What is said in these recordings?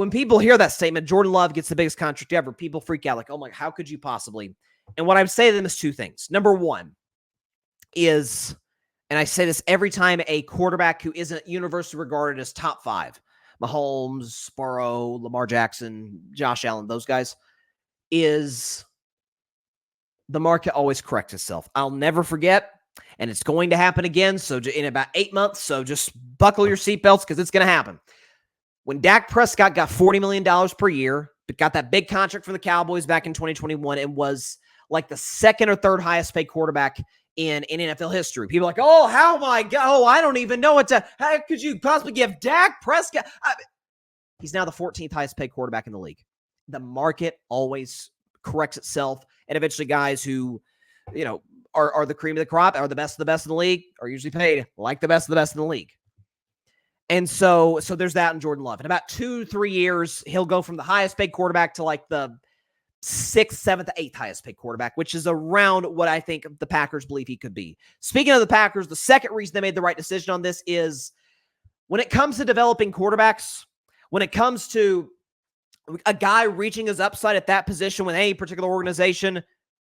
when people hear that statement, Jordan Love gets the biggest contract ever, people freak out like, oh my, how could you possibly? And what I would say to them is two things. Number one is, and I say this every time, a quarterback who isn't universally regarded as top five, Mahomes, Burrow, Lamar Jackson, Josh Allen, those guys, is the market always corrects itself. I'll never forget, and it's going to happen again. So in about 8 months, so just buckle your seatbelts because it's going to happen. When Dak Prescott got $40 million per year, but got that big contract for the Cowboys back in 2021 and was like the second or third highest paid quarterback in NFL history. People are like, oh, how my God, oh, I don't even know what to, how could you possibly give Dak Prescott? He's now the 14th highest paid quarterback in the league. The market always corrects itself, and eventually guys who, you know, are the cream of the crop, are the best of the best in the league, are usually paid like the best of the best in the league. And so there's that in Jordan Love. In about 2-3 years, he'll go from the highest paid quarterback to like the 6th, 7th, 8th highest paid quarterback, which is around what I think the Packers believe he could be. Speaking of the Packers, the second reason they made the right decision on this is when it comes to developing quarterbacks, when it comes to a guy reaching his upside at that position with any particular organization,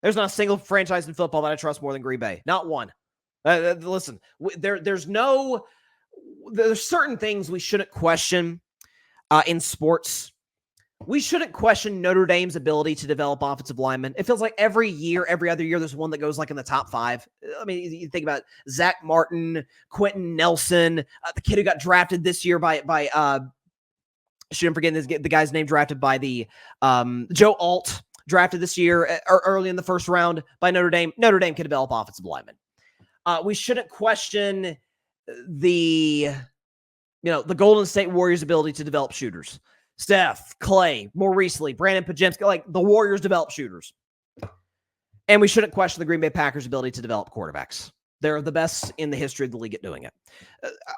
there's not a single franchise in football that I trust more than Green Bay. Not one. Listen, there's certain things we shouldn't question in sports. We shouldn't question Notre Dame's ability to develop offensive linemen. It feels like every other year, there's one that goes like in the top 5. I mean, you think about Zach Martin, Quentin Nelson, the kid who got drafted this year by shouldn't forget the guy's name, drafted by the Joe Alt, drafted this year early in the first round by Notre Dame. Notre Dame can develop offensive linemen. We shouldn't question the Golden State Warriors' ability to develop shooters. Steph, Clay, more recently, Brandon Pajemski, like the Warriors develop shooters. And we shouldn't question the Green Bay Packers' ability to develop quarterbacks. They're the best in the history of the league at doing it.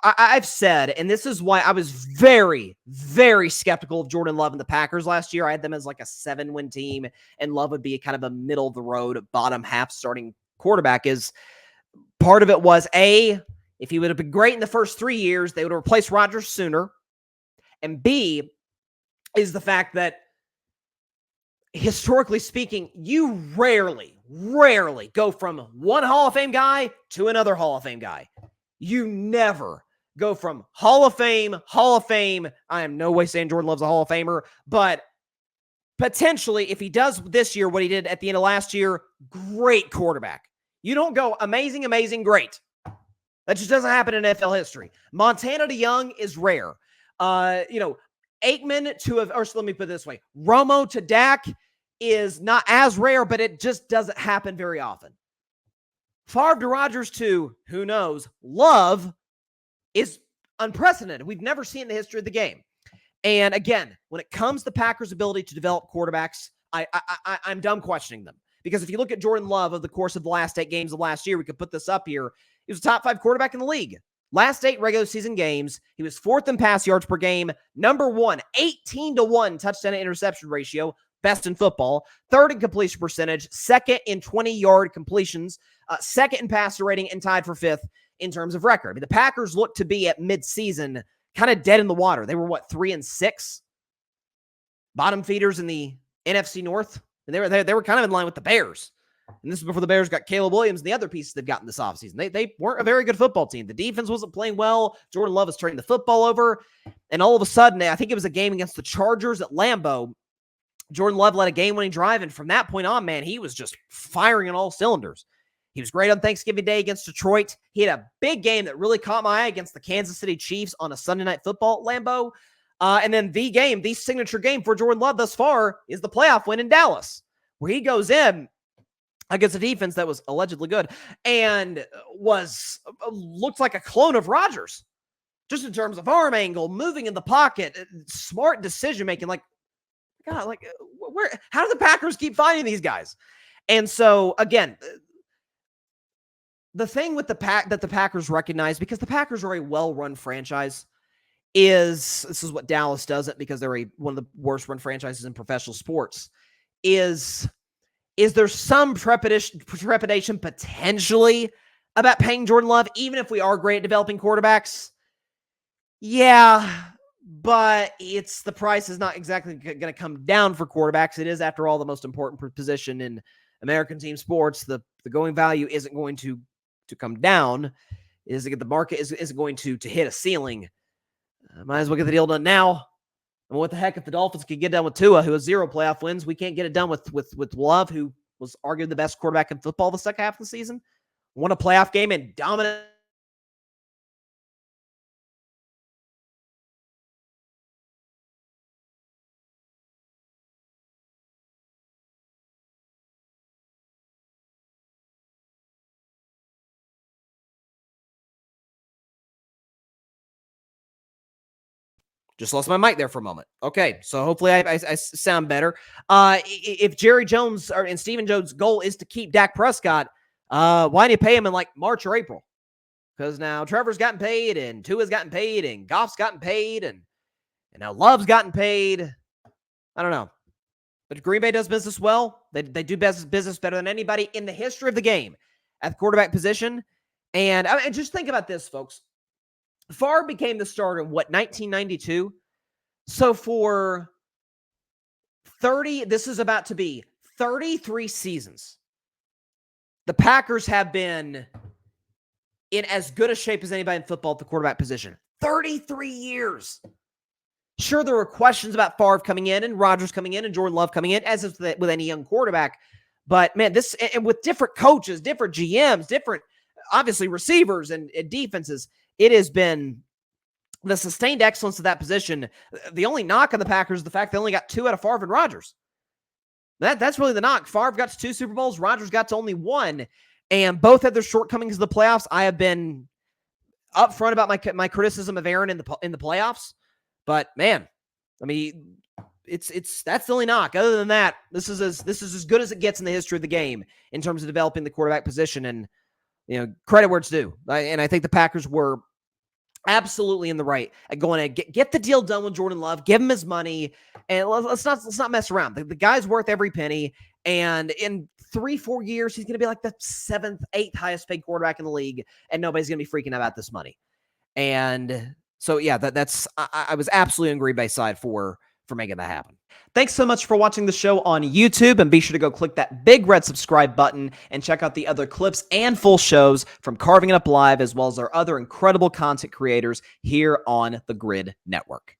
I've said, and this is why I was very, very skeptical of Jordan Love and the Packers last year. I had them as like a 7-win team, and Love would be kind of a middle-of-the-road, bottom half starting quarterback. Is part of it was, A, if he would have been great in the first 3 years, they would have replaced Rodgers sooner. And B, is the fact that historically speaking, you rarely go from one Hall of Fame guy to another Hall of Fame guy. You never go from Hall of Fame. I am no way saying Jordan Love's a Hall of Famer, but potentially if he does this year what he did at the end of last year, great quarterback. You don't go amazing, great. That just doesn't happen in NFL history. Montana to Young is rare. Aikman let me put it this way. Romo to Dak is not as rare, but it just doesn't happen very often. Favre to Rodgers to, who knows, Love is unprecedented. We've never seen it in the history of the game. And again, when it comes to Packers' ability to develop quarterbacks, I'm done questioning them. Because if you look at Jordan Love over the course of the last 8 games of last year, we could put this up here. He was a top 5 quarterback in the league. Last 8 regular season games, he was 4th in pass yards per game, number 1, 18-1 touchdown to interception ratio, best in football, 3rd in completion percentage, 2nd in 20-yard completions, 2nd in passer rating, and tied for 5th in terms of record. I mean, the Packers looked to be at midseason kind of dead in the water. They were 3-6, bottom feeders in the NFC North, and they were kind of in line with the Bears. And this is before the Bears got Caleb Williams and the other pieces they've gotten this offseason. They weren't a very good football team. The defense wasn't playing well. Jordan Love was turning the football over. And all of a sudden, I think it was a game against the Chargers at Lambeau. Jordan Love led a game-winning drive. And from that point on, man, he was just firing on all cylinders. He was great on Thanksgiving Day against Detroit. He had a big game that really caught my eye against the Kansas City Chiefs on a Sunday Night Football at Lambeau. And then the signature game for Jordan Love thus far is the playoff win in Dallas, where he goes in against a defense that was allegedly good and looked like a clone of Rodgers, just in terms of arm angle, moving in the pocket, smart decision making. Like, God, how do the Packers keep finding these guys? And so again, the thing with that the Packers recognize, because the Packers are a well-run franchise, this is what Dallas doesn't, because they're one of the worst run franchises in professional sports, is there some trepidation potentially about paying Jordan Love, even if we are great at developing quarterbacks? Yeah, but the price is not exactly going to come down for quarterbacks. It is, after all, the most important position in American team sports. The going value isn't going to come down. The market is going to hit a ceiling. Might as well get the deal done now. And what the heck if the Dolphins could get done with Tua, who has 0 playoff wins? We can't get it done with Love, who was arguably the best quarterback in football the second half of the season. Won a playoff game and dominated. Just lost my mic there for a moment. Okay, so hopefully I sound better. If Jerry Jones and Stephen Jones' goal is to keep Dak Prescott, why do you pay him in like March or April? Because now Trevor's gotten paid, and Tua's gotten paid, and Goff's gotten paid, and now Love's gotten paid. I don't know. But Green Bay does business well. They do business better than anybody in the history of the game at the quarterback position. And just think about this, folks. Favre became the starter in 1992? So for this is about to be 33 seasons. The Packers have been in as good a shape as anybody in football at the quarterback position. 33 years. Sure, there were questions about Favre coming in and Rodgers coming in and Jordan Love coming in, as is with any young quarterback. But, man, and with different coaches, different GMs, different, obviously, receivers and defenses, it has been the sustained excellence of that position. The only knock on the Packers is the fact they only got 2 out of Favre and Rodgers. That's really the knock. Favre got to 2 Super Bowls. Rodgers got to only 1. And both had their shortcomings in the playoffs. I have been upfront about my criticism of Aaron in the playoffs. But, man, I mean, that's the only knock. Other than that, this is as good as it gets in the history of the game in terms of developing the quarterback position. And, credit where it's due. And I think the Packers were absolutely in the right at going to get the deal done with Jordan Love, give him his money, and let's not mess around. The guy's worth every penny, and in 3-4 years, he's going to be like the 7th, 8th highest paid quarterback in the league, and nobody's going to be freaking out about this money. And so, yeah, I was absolutely on Green Bay's side for making that happen. Thanks so much for watching the show on YouTube, and be sure to go click that big red subscribe button and check out the other clips and full shows from Carving It Up Live, as well as our other incredible content creators here on the Grid Network.